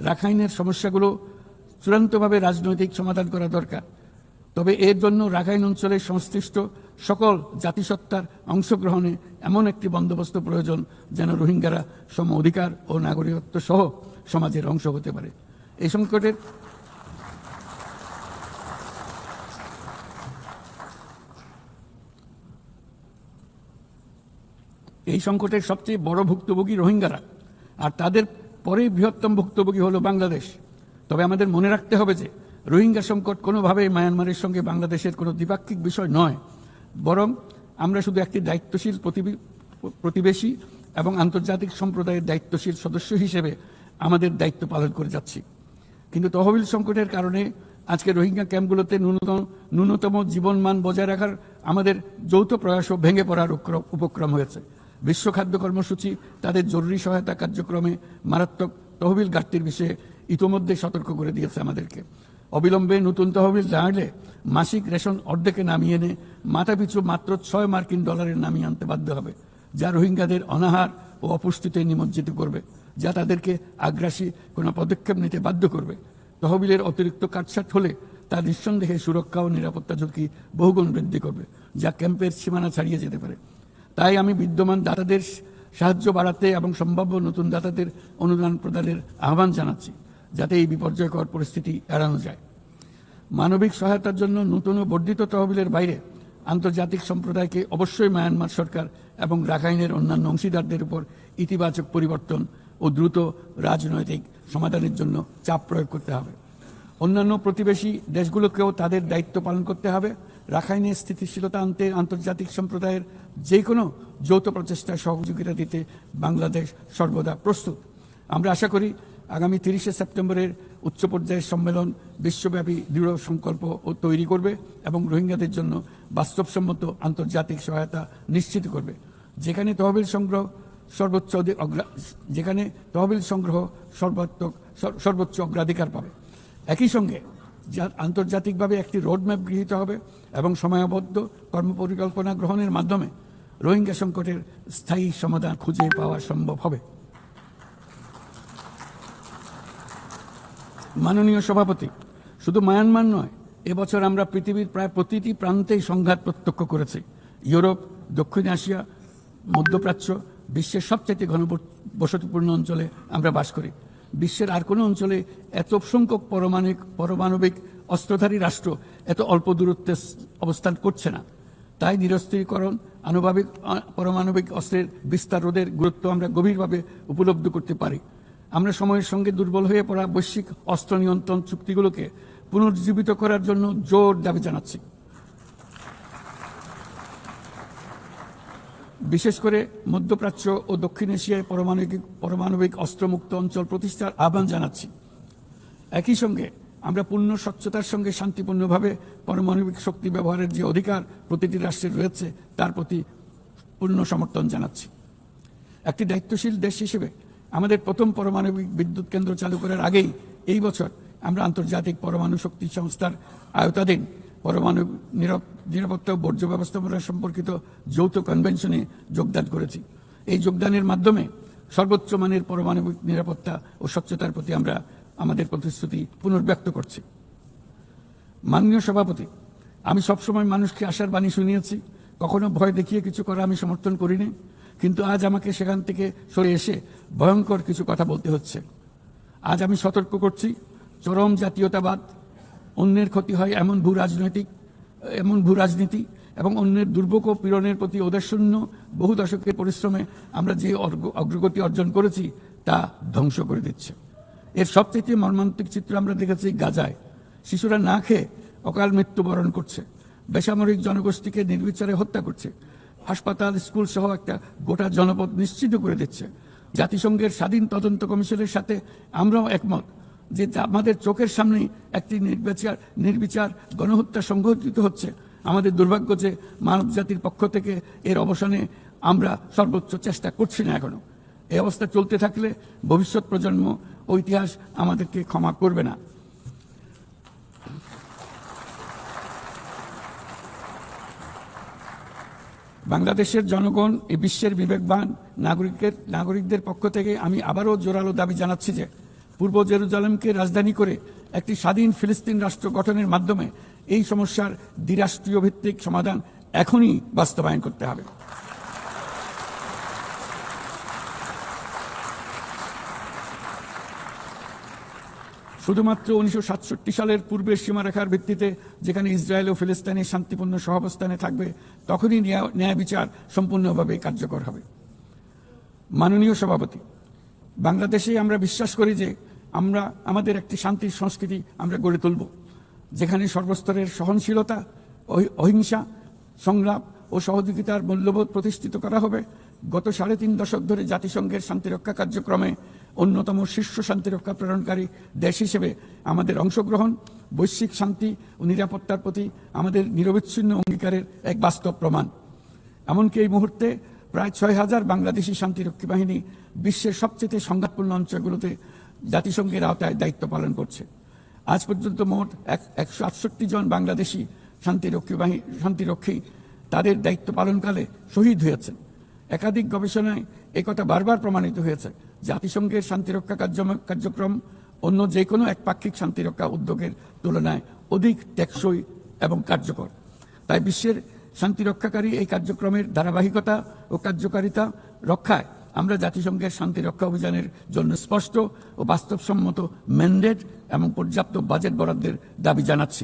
রাখাইনের সমস্যাগুলো চূড়ান্তভাবে রাজনৈতিক সমাধান করা দরকার। তবে এর জন্য রাখাইন অঞ্চলের সংশ্লিষ্ট সকল জাতিসত্তার অংশগ্রহণে এমন একটি বন্দোবস্ত প্রয়োজন যেন রোহিঙ্গারা সম অধিকার ও নাগরিকত্ব সহ সমাজের অংশ হতে পারে। এই সংকটের সবচেয়ে বড় ভুক্তভোগী রোহিঙ্গারা, আর তাদের পরে বৃহত্তম ভুক্তভোগী হলো বাংলাদেশ। তবে আমাদের মনে রাখতে হবে যে রোহিঙ্গা সংকট কোনোভাবেই মায়ানমারের সঙ্গে বাংলাদেশের কোনো দ্বিপাক্ষিক বিষয় নয়, বরং আমরা শুধু একটি দায়িত্বশীল প্রতিবেশী এবং আন্তর্জাতিক সম্প্রদায়ের দায়িত্বশীল সদস্য হিসেবে আমাদের দায়িত্ব পালন করে যাচ্ছি। কিন্তু তহবিল সংকটের কারণে আজকে রোহিঙ্গা ক্যাম্পগুলোতে ন্যূনতম জীবনমান বজায় রাখার আমাদের যৌথ প্রয়াসও ভেঙে পড়ার উপক্রম হয়েছে। বিশ্ব খাদ্য কর্মসূচি তাদের জরুরি সহায়তা কার্যক্রমে মারাত্মক তহবিল ঘাটতির বিষয়ে ইতোমধ্যে সতর্ক করে দিয়েছে আমাদেরকে। অবিলম্বে নতুন তহবিল না এলে মাসিক রেশন অর্ধেকে নামিয়ে এনে মাথাপিছু মাত্র $6 নামিয়ে আনতে বাধ্য হবে, যা রোহিঙ্গাদের অনাহার ও অপুষ্টিতে নিমজ্জিত করবে, যা তাদেরকে আগ্রাসী কোনো পদক্ষেপ নিতে বাধ্য করবে। তহবিলের অতিরিক্ত কাটছাট হলে তা নিঃসন্দেহে সুরক্ষা ও নিরাপত্তা ঝুঁকি বহুগুণ বৃদ্ধি করবে, যা ক্যাম্পের সীমানা ছাড়িয়ে যেতে পারে। তাই আমি বিদ্যমান দাতাদের সাহায্য বাড়াতে এবং সম্ভাব্য নতুন দাতাদের অনুদান প্রদানের আহ্বান জানাচ্ছি, যাতে এই বিপর্যয়কর পরিস্থিতি এড়ানো যায়। মানবিক সহায়তার জন্য নতুন ও বর্ধিত তহবিলের বাইরে আন্তর্জাতিক সম্প্রদায়কে অবশ্যই মায়ানমার সরকার এবং রাখাইনের অন্যান্য অংশীদারদের উপর ইতিবাচক পরিবর্তন ও দ্রুত রাজনৈতিক সমাধানের জন্য চাপ প্রয়োগ করতে হবে। অন্যান্য প্রতিবেশী দেশগুলোকেও তাদের দায়িত্ব পালন করতে হবে। রাখাইনে স্থিতিশীলতা আনতে আন্তর্জাতিক সম্প্রদায়ের যে কোনো যৌথ প্রচেষ্টায় সহযোগিতা দিতে বাংলাদেশ সর্বদা প্রস্তুত। আমরা আশা করি আগামী 30শে সেপ্টেম্বরের উচ্চ পর্যায়ের সম্মেলন বিশ্বব্যাপী দৃঢ় সংকল্প ও তৈরি করবে এবং রোহিঙ্গাদের জন্য বাস্তবসম্মত আন্তর্জাতিক সহায়তা নিশ্চিত করবে, যেখানে তহবিল সংগ্রহ সর্বোচ্চ অগ্রাধিকার পাবে। একই সঙ্গে আন্তর্জাতিকভাবে একটি রোডম্যাপ গৃহীত হবে এবং সময়বদ্ধ কর্মপরিকল্পনা গ্রহণের মাধ্যমে রোহিঙ্গা সংকটের স্থায়ী সমাধান খুঁজে পাওয়া সম্ভব হবে। মাননীয় সভাপতি, শুধু মায়ানমার নয়, এবছর আমরা পৃথিবীর প্রায় প্রতিটি প্রান্তেই সংঘাত প্রত্যক্ষ করেছি। ইউরোপ, দক্ষিণ এশিয়া, মধ্যপ্রাচ্য, বিশ্বের সবচেয়ে ঘনবসতিপূর্ণ অঞ্চলে আমরা বাস করি। বিশ্বের আর কোনো অঞ্চলে এত সংখ্যক পারমাণবিক অস্ত্রধারী রাষ্ট্র এত অল্প দূরত্বে অবস্থান করছে না। তাই নিরস্ত্রীকরণ, পারমাণবিক অস্ত্রের বিস্তার রোধের গুরুত্ব আমরা গভীরভাবে উপলব্ধি করতে পারি। আমরা সময়ের সঙ্গে দুর্বল হয়ে পড়া বৈশ্বিক অস্ত্র নিয়ন্ত্রণ চুক্তিগুলোকে পুনর্জীবিত করার জন্য জোর দাবি জানাচ্ছি। বিশেষ করে মধ্যপ্রাচ্য ও দক্ষিণ এশিয়ায় পারমাণবিক অস্ত্রমুক্ত অঞ্চল প্রতিষ্ঠার আহ্বান জানাচ্ছি। একই সঙ্গে আমরা পূর্ণ স্বচ্ছতার সঙ্গে শান্তিপূর্ণভাবে পারমাণবিক শক্তি ব্যবহারের যে অধিকার প্রতিটি রাষ্ট্রের রয়েছে তার প্রতি পূর্ণ সমর্থন জানাচ্ছি। একটি দায়িত্বশীল দেশ হিসেবে আমাদের প্রথম পারমাণবিক বিদ্যুৎ কেন্দ্র চালু করার আগেই এই বছর আমরা আন্তর্জাতিক পরমাণু শক্তি সংস্থার আওতাধীন পরমাণু নিরাপত্তা ও বর্জ্য ব্যবস্থাপনা সম্পর্কিত যৌথ কনভেনশনে যোগদান করেছি। এই যোগদানের মাধ্যমে সর্বোচ্চ মানের পারমাণবিক নিরাপত্তা ও স্বচ্ছতার প্রতি আমরা আমাদের প্রতিশ্রুতি পুনর্ব্যক্ত করছি। মাননীয় সভাপতি, আমি সবসময় মানুষকে আশার বাণী শুনিয়েছি, কখনো ভয় দেখিয়ে কিছু করা আমি সমর্থন করিনি, কিন্তু আজ আমাকে সেখান থেকে সরে এসে ভয়ঙ্কর কিছু কথা বলতে হচ্ছে। আজ আমি সতর্ক করছি, চরম জাতীয়তাবাদ, অন্যের ক্ষতি হয় এমন ভূ রাজনীতি এবং অন্যের দুর্ভোগ ও পীড়নের প্রতি ওদেশশূন্য বহু দশকের পরিশ্রমে আমরা যে অগ্রগতি অর্জন করেছি তা ধ্বংস করে দিচ্ছে। এর সবচেয়ে মর্মান্তিক চিত্র আমরা দেখেছি গাজায়। শিশুরা না খেয়ে অকাল মৃত্যুবরণ করছে, বেসামরিক জনগোষ্ঠীকে নির্বিচারে হত্যা করছে, হাসপাতাল, স্কুল সহ একটা গোটা জনপদ নিশ্চিত করে দিচ্ছে। জাতিসংঘের স্বাধীন তদন্ত কমিশনের সাথে আমরাও একমত যে আমাদের চোখের সামনেই একটি নির্বিচার গণহত্যা সংঘটিত হচ্ছে। আমাদের দুর্ভাগ্য যে মানব জাতির পক্ষ থেকে এর অবসানে আমরা সর্বোচ্চ চেষ্টা করছি না এখনো। এই অবস্থা চলতে থাকলে ভবিষ্যৎ প্রজন্ম ও ইতিহাস আমাদেরকে ক্ষমা করবে না। বাংলাদেশের জনগণ, এই বিশ্বের বিবেকবান নাগরিকদের পক্ষ থেকে আমি আবারও জোরালো দাবি জানাচ্ছি যে পূর্ব জেরুজালেমকে রাজধানী করে একটি স্বাধীন ফিলিস্তিন রাষ্ট্র গঠনের মাধ্যমে এই সমস্যার দ্বিরাষ্ট্রীয় ভিত্তিক সমাধান এখনই বাস্তবায়ন করতে হবে। শুধুমাত্র 1967 সালের পূর্বের সীমারেখার ভিত্তিতে যেখানে ইসরায়েল ও ফিলিস্তিনের শান্তিপূর্ণ সহাবস্থানে থাকবে তখনই ন্যায় বিচার সম্পূর্ণভাবে কার্যকর হবে। মাননীয় সভাপতি, বাংলাদেশে আমরা বিশ্বাস করি যে আমরা আমাদের একটি শান্তির সংস্কৃতি আমরা গড়ে তুলব, যেখানে সর্বস্তরের সহনশীলতা, অহিংসা, সংলাপ ও সহযোগিতার মূল্যবোধ প্রতিষ্ঠিত করা হবে। গত 3.5 দশক ধরে জাতিসংঘের শান্তিরক্ষা কার্যক্রমে অন্যতম শীর্ষ শান্তিরক্ষা প্রেরণকারী দেশ হিসেবে আমাদের অংশগ্রহণ বৈশ্বিক শান্তি ও নিরাপত্তার প্রতি আমাদের নিরবিচ্ছিন্ন অঙ্গীকারের এক বাস্তব প্রমাণ। এমনকি এই মুহূর্তে প্রায় 6,000 বাংলাদেশি শান্তিরক্ষী বাহিনী বিশ্বের সবচেয়ে সংঘাতপূর্ণ অঞ্চলগুলোতে জাতিসংঘের আওতায় দায়িত্ব পালন করছে। আজ পর্যন্ত মোট 168 জন বাংলাদেশি শান্তিরক্ষী তাদের দায়িত্ব পালনকালে শহীদ হয়েছেন। একাধিক গবেষণায় একথা বারবার প্রমাণিত হয়েছে। জাতিসংঘের শান্তিরক্ষা কার্যক্রম অন্য যে কোনো একপাক্ষিক শান্তিরক্ষা উদ্যোগের তুলনায় অধিক টেকসই এবং কার্যকর। তাই বিশ্বের শান্তিরক্ষাকারী এই কার্যক্রমের ধারাবাহিকতা ও কার্যকারিতা রক্ষায় আমরা জাতিসংঘের শান্তিরক্ষা অভিযানের জন্য স্পষ্ট ও বাস্তবসম্মত ম্যান্ডেট এবং পর্যাপ্ত বাজেট বরাদ্দের দাবি জানাচ্ছি।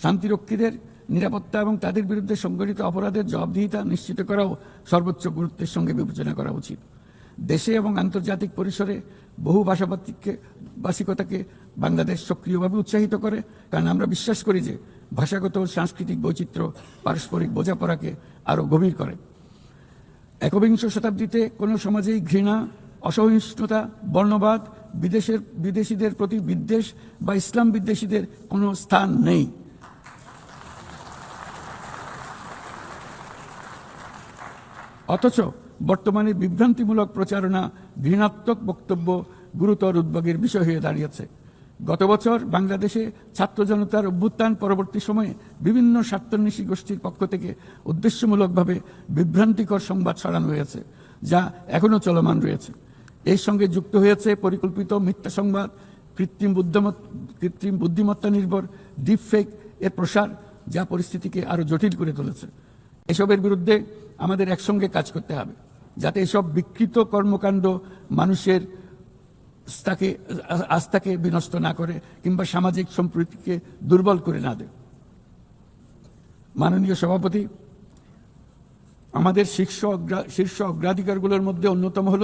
শান্তিরক্ষীদের নিরাপত্তা এবং তাদের বিরুদ্ধে সংঘটিত অপরাধের জবাবদিহিতা নিশ্চিত করাও সর্বোচ্চ গুরুত্বের সঙ্গে বিবেচনা করা উচিত। দেশে এবং আন্তর্জাতিক পরিসরে বহু ভাষিকতাকে বাংলাদেশ সক্রিয়ভাবে উৎসাহিত করে, কারণ আমরা বিশ্বাস করি যে ভাষাগত ও সাংস্কৃতিক বৈচিত্র্য পারস্পরিক বোঝাপড়াকে আরও গভীর করে। একবিংশ শতাব্দীতে কোনো সমাজেই ঘৃণা, অসহিষ্ণুতা, বর্ণবাদ, বিদেশিদের প্রতি বিদ্বেষ বা ইসলাম বিদ্বেষীদের কোনো স্থান নেই। অথচ বর্তমানে বিভ্রান্তিমূলক প্রচারণা, ঘৃণাত্মক বক্তব্য গুরুতর উদ্বেগের বিষয় হয়ে দাঁড়িয়েছে। গত বছর বাংলাদেশে ছাত্র জনতার অভ্যুত্থান পরবর্তী সময়ে বিভিন্ন স্বার্থান্বেষী গোষ্ঠীর পক্ষ থেকে উদ্দেশ্যমূলকভাবে বিভ্রান্তিকর সংবাদ ছড়ানো হয়েছে, যা এখনো চলমান রয়েছে। এর সঙ্গে যুক্ত হয়েছে পরিকল্পিত মিথ্যা সংবাদ, কৃত্রিম বুদ্ধিমত্তা নির্ভর ডিপফেক এর প্রসার, যা পরিস্থিতিকে আরো জটিল করে তুলেছে। এসবের বিরুদ্ধে আমাদের একসঙ্গে কাজ করতে হবে, যাতে এসব বিকৃত কর্মকাণ্ড মানুষের আস্থাকে বিনষ্ট না করে কিংবা সামাজিক সম্প্রীতিকে দুর্বল করে না দেয়। মাননীয় সভাপতি, আমাদের শীর্ষ অগ্রাধিকারগুলোর মধ্যে অন্যতম হল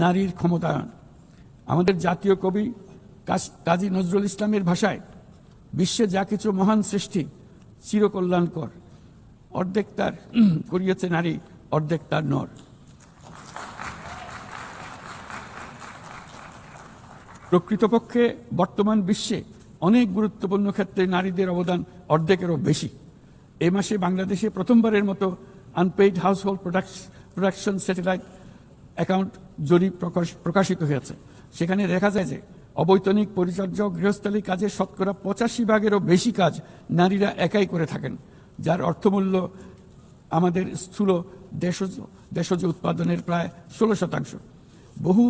নারীর ক্ষমতায়ন। আমাদের জাতীয় কবি কাজী নজরুল ইসলামের ভাষায়, বিশ্বে যা কিছু মহান সৃষ্টি চিরকল্যাণকর, অর্ধেক তার করিয়েছে নারী, অর্ধেক তার নর। প্রকৃতপক্ষে বর্তমান বিশ্বে অনেক গুরুত্বপূর্ণ ক্ষেত্রে নারীদের অবদান অর্ধেকেরও বেশি। এই মাসে বাংলাদেশে প্রথমবারের মতো unpaid household production satellite account জরিপ প্রকাশিত হয়েছে। সেখানে দেখা যায় যে অবৈতনিক পরিচর্যা ও গৃহস্থালী কাজের শতকরা 85%-এরও বেশি কাজ নারীরা একাই করে থাকেন, যার অর্থমূল্য আমাদের স্থূল দেশজ উৎপাদনের প্রায় 16%। বহু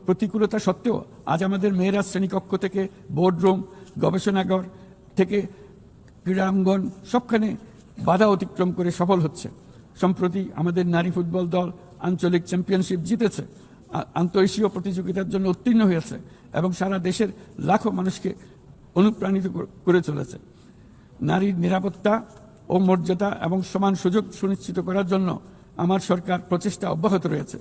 প্রতিকূলতা সত্ত্বেও আজ আমাদের মেয়েরা শ্রেণীকক্ষ থেকে বোর্ডরুম, গবেষণাগার থেকে ক্রীড়াঙ্গন সবখানে বাধা অতিক্রম করে সফল হচ্ছে। সম্প্রতি আমাদের নারী ফুটবল দল আঞ্চলিক চ্যাম্পিয়নশিপ জিতেছে, আন্তঃএশীয় প্রতিযোগিতার জন্য উত্তীর্ণ হয়েছে এবং সারা দেশের লাখো মানুষকে অনুপ্রাণিত করে চলেছে। নারীর নিরাপত্তা ও মর্যাদা এবং সমান সুযোগ সুনিশ্চিত করার জন্য আমার সরকার প্রচেষ্টা অব্যাহত রয়েছে।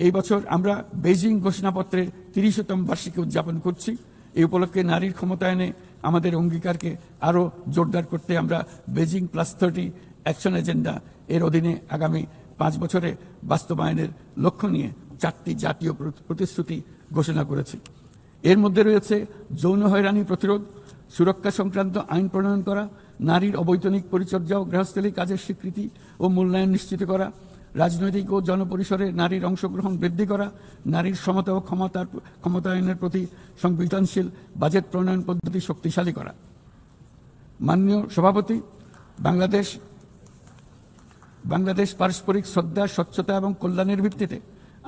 এই বছর আমরা বেইজিং ঘোষণাপত্রের 30তম বার্ষিকী উদযাপন করছি। এই উপলক্ষে নারীর ক্ষমতায়নে আমাদের অঙ্গীকারকে আরও জোরদার করতে আমরা বেইজিং +30 অ্যাকশন এজেন্ডা এর অধীনে আগামী 5 বছরে বাস্তবায়নের লক্ষ্য নিয়ে 4টি জাতীয় প্রতিশ্রুতি ঘোষণা করেছি। এর মধ্যে রয়েছে যৌন হয়রানি প্রতিরোধ, সুরক্ষা সংক্রান্ত আইন প্রণয়ন করা, নারীর অবৈতনিক পরিচর্যা ও গৃহস্থলী কাজের স্বীকৃতি ও মূল্যায়ন নিশ্চিত করা, রাজনৈতিক ও জনপরিসরে নারীর অংশগ্রহণ বৃদ্ধি করা, নারীর সমতা ও ক্ষমতায়নের প্রতি সংবেদনশীল বাজেট প্রণয়ন পদ্ধতি শক্তিশালী করা। মাননীয় সভাপতি, বাংলাদেশ পারস্পরিক শ্রদ্ধা, স্বচ্ছতা এবং কল্যাণের ভিত্তিতে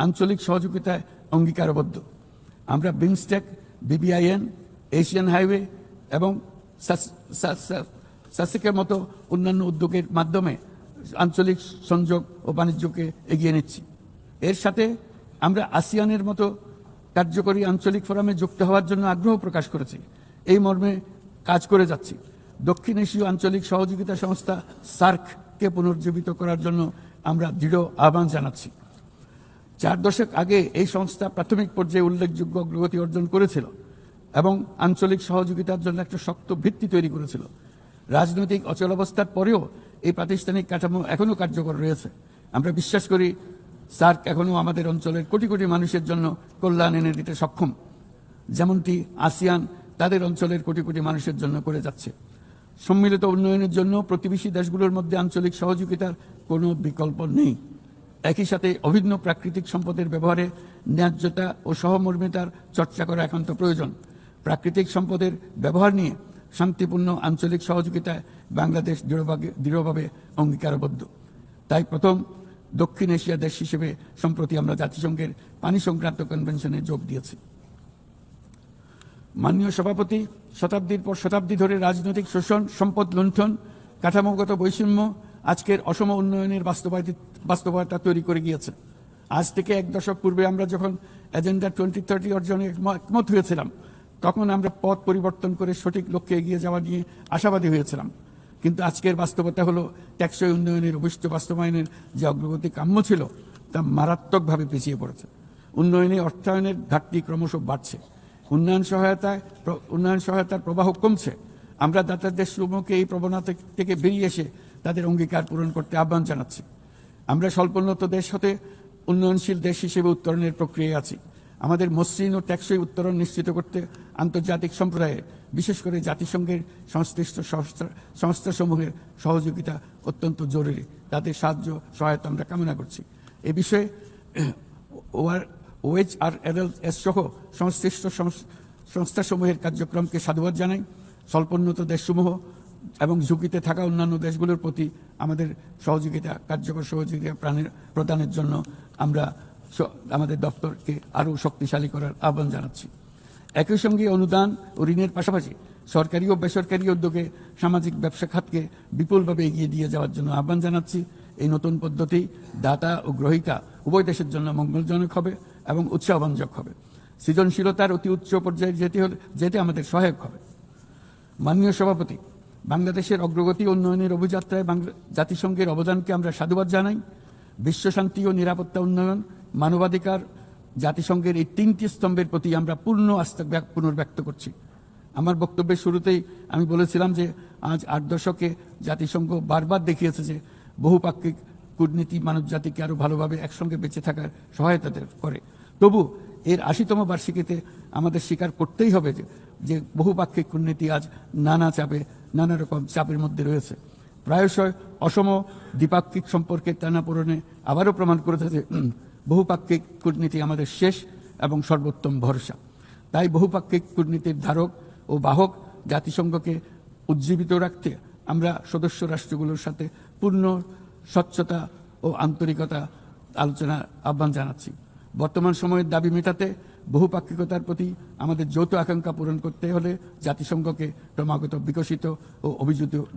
আঞ্চলিক সহযোগিতায় অঙ্গীকারবদ্ধ। আমরা বিমস্টেক, BBIN, এশিয়ান হাইওয়ে এবং সাসেকের মতো অন্যান্য উদ্যোগের মাধ্যমে আঞ্চলিক সংযোগ ও বাণিজ্যকে এগিয়ে নিচ্ছি। এর সাথে আমরা আসিয়ানের মতো কার্যকরী আঞ্চলিক ফোরামে যুক্ত হওয়ার জন্য আগ্রহ প্রকাশ করেছি। এই মর্মে কাজ করে যাচ্ছি। দক্ষিণ এশীয় আঞ্চলিক সহযোগিতা সংস্থা SAARC-কে পুনর্জীবিত করার জন্য আমরা দৃঢ় আহ্বান জানাচ্ছি। 4 দশক আগে এই সংস্থা প্রাথমিক পর্যায়ে উল্লেখযোগ্য অগ্রগতি অর্জন করেছিল এবং আঞ্চলিক সহযোগিতার জন্য একটা শক্ত ভিত্তি তৈরি করেছিল। রাজনৈতিক অচলাবস্থার পরেও এই প্রাতিষ্ঠানিক কাঠামো এখনো কার্যকর রয়েছে। আমরা বিশ্বাস করি SAARC এখনো আমাদের অঞ্চলের কোটি কোটি মানুষের জন্য কল্যাণ এনে দিতে সক্ষম, যেমনটি আসিয়ান তাদের অঞ্চলের কোটি কোটি মানুষের জন্য করে যাচ্ছে। সম্মিলিত উন্নয়নের জন্য প্রতিবেশী দেশগুলোর মধ্যে আঞ্চলিক সহযোগিতার কোনো বিকল্প নেই। একই সাথে অভিন্ন প্রাকৃতিক সম্পদের ব্যবহারে ন্যায্যতা ও সহমর্মিতার চর্চা করা একান্ত প্রয়োজন। প্রাকৃতিক সম্পদের ব্যবহার নিয়ে শান্তিপূর্ণ আঞ্চলিক সহযোগিতায় বাংলাদেশ দৃঢ়ভাবে অঙ্গীকারবদ্ধ। তাই প্রথম দক্ষিণ এশিয়া দেশ হিসেবে সম্প্রতি আমরা জাতিসংঘের পানি সংক্রান্ত কনভেনশনে যোগ দিয়েছি। মাননীয় সভাপতি, শতাব্দীর পর শতাব্দী ধরে রাজনৈতিক শোষণ, সম্পদ লুণ্ঠন, কাঠামোগত বৈষম্য আজকের অসম উন্নয়নের বাস্তবতা তৈরি করে গিয়েছে। আজ থেকে 1 দশক পূর্বে আমরা যখন এজেন্ডা 2030 অর্জনে একমত হয়েছিলাম, তখন আমরা পথ পরিবর্তন করে সঠিক লক্ষ্যে এগিয়ে যাওয়া নিয়ে আশাবাদী হয়েছিলাম। কিন্তু আজকের বাস্তবতা হলো টেকসই উন্নয়নের অভিষ্ট বাস্তবায়নের যে অগ্রগতি কাম্য ছিল তা মারাত্মকভাবে পিছিয়ে পড়েছে। উন্নয়নে অর্থায়নের ঘাটতি ক্রমশ বাড়ছে। উন্নয়ন সহায়তার প্রবাহ কমছে। আমরা দাতাদের সমূহকে এই প্রবণতা থেকে বেরিয়ে এসে তাদের অঙ্গীকার পূরণ করতে আহ্বান জানাচ্ছি। আমরা স্বল্পোন্নত দেশ হতে উন্নয়নশীল দেশ হিসেবে উত্তরণের প্রক্রিয়ায় আছি। আমাদের মসৃণ ও টেকসই উত্তরণ নিশ্চিত করতে আন্তর্জাতিক সম্প্রদায়ে, বিশেষ করে জাতিসংঘের সংশ্লিষ্ট সংস্থাসমূহের সহযোগিতা অত্যন্ত জরুরি। তাদের সাহায্য সহায়তা আমরা কামনা করছি। এ বিষয়ে OHRLS সহ সংশ্লিষ্ট সংস্থাসমূহের কার্যক্রমকে সাধুবাদ জানাই। স্বল্পোন্নত দেশসমূহ এবং ঝুঁকিতে থাকা অন্যান্য দেশগুলোর প্রতি আমাদের কার্যকর সহযোগিতা প্রদানের জন্য আমরা আমাদের দপ্তরকে আরও শক্তিশালী করার আহ্বান জানাচ্ছি। একই সঙ্গে অনুদান ও ঋণের পাশাপাশি সরকারি ও বেসরকারি উদ্যোগে সামাজিক ব্যবসা খাতকে বিপুলভাবে এগিয়ে দিয়ে যাওয়ার জন্য আহ্বান জানাচ্ছি। এই নতুন পদ্ধতি দাতা ও গ্রহীতা উভয় দেশের জন্য মঙ্গলজনক হবে এবং উৎসাহব্যঞ্জক হবে। সৃজনশীলতার অতি উচ্চ পর্যায়ে যেতে আমাদের সহায়ক হবে। মাননীয় সভাপতি, বাংলাদেশের অগ্রগতি উন্নয়নের অভিযাত্রায় জাতিসংঘের অবদানকে আমরা সাধুবাদ জানাই। বিশ্বশান্তি ও নিরাপত্তা উন্নয়ন, মানবাধিকার, জাতিসংঘের এই 3টি স্তম্ভের প্রতি আমরা পূর্ণ আস্থা পুনর্ব্যক্ত করছি। আমার বক্তব্যের শুরুতেই আমি বলেছিলাম যে আজ 8 দশকে জাতিসংঘ বারবার দেখিয়েছে যে বহুপাক্ষিক কূটনীতি মানব জাতিকে আরও ভালোভাবে একসঙ্গে বেঁচে থাকার সহায়তা করে। তবু এর 80তম বার্ষিকীতে আমাদের স্বীকার করতেই হবে যে বহুপাক্ষিক কূটনীতি আজ নানা রকম চাপের মধ্যে রয়েছে। প্রায়শই অসম দ্বিপাক্ষিক সম্পর্কের টানাপোড়েনে আবারও প্রমাণ করেছে যে বহুপাক্ষিক কূটনীতি আমাদের শেষ এবং সর্বোত্তম ভরসা। তাই বহুপাক্ষিক কূটনীতির ধারক ও বাহক জাতিসংঘকে উজ্জীবিত রাখতে আমরা সদস্য রাষ্ট্রগুলোর সাথে পূর্ণ স্বচ্ছতা ও আন্তরিকতা আলোচনার আহ্বান জানাচ্ছি। বর্তমান সময়ের দাবি মেটাতে বহুপাক্ষিকতার প্রতি আমাদের যৌথ আকাঙ্ক্ষা পূরণ করতে হলে জাতিসংঘকে ক্রমাগত বিকশিত ও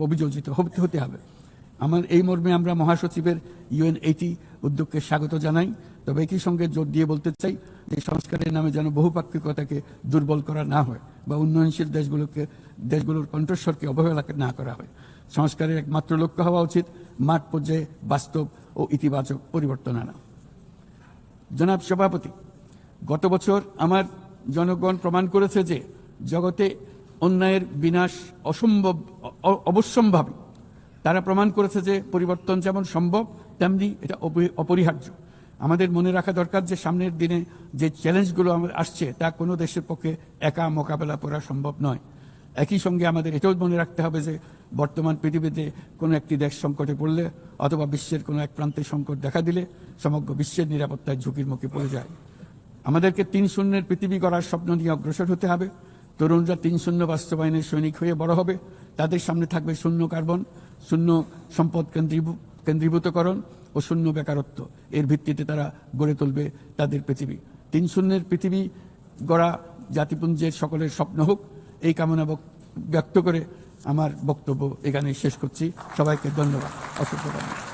অভিযোজিত হতে হবে। এই মর্মে আমরা মহাসচিবের UN80 উদ্যোগকে স্বাগত জানাই। তবে একই সঙ্গে জোর দিয়ে বলতে চাই যে সংস্কারের নামে যেন বহুপাক্ষিকতাকে দুর্বল করা না হয় বা উন্নয়নশীল দেশগুলোর কণ্ঠস্বরকে অবহেলা না করা হয়। সংস্কারের একমাত্র লক্ষ্য হওয়া উচিত মাঠ পর্যায়ে বাস্তব ও ইতিবাচক পরিবর্তন আনা। জনাব সভাপতি, গত বছর আমার জনগণ প্রমাণ করেছে যে জগতে অন্যায়ের বিনাশ অবশ্যম্ভাবী। তারা প্রমাণ করেছে যে পরিবর্তন যেমন সম্ভব তেমনি এটা অপরিহার্য। আমাদের মনে রাখা দরকার যে সামনের দিনে যে চ্যালেঞ্জগুলো আমাদের আসছে তা কোনো দেশের পক্ষে একা মোকাবেলা করা সম্ভব নয়। একই সঙ্গে আমাদের এটাও মনে রাখতে হবে যে বর্তমান পৃথিবীতে কোনো একটি দেশ সংকটে পড়লে অথবা বিশ্বের কোনো এক প্রান্তে সংকট দেখা দিলে সমগ্র বিশ্বের নিরাপত্তার ঝুঁকির মুখে পড়ে যায়। আমাদেরকে 3-0 পৃথিবী গড়ার স্বপ্ন নিয়ে অগ্রসর হতে হবে। তরুণরা 3-0 বাস্তবায়নের সৈনিক হয়ে বড় হবে। তাদের সামনে থাকবে শূন্য কার্বন, শূন্য সম্পদ কেন্দ্রীভূতকরণ ও শূন্য বেকারত্ব। এর ভিত্তিতে তারা গড়ে তুলবে তাদের পৃথিবী। 3-0 পৃথিবী গড়া জাতিপুঞ্জের সকলের স্বপ্ন হোক, এই কামনা ব্যক্ত করে আমার বক্তব্য এখানে শেষ করছি। সবাইকে ধন্যবাদ, অসংখ্য ধন্যবাদ।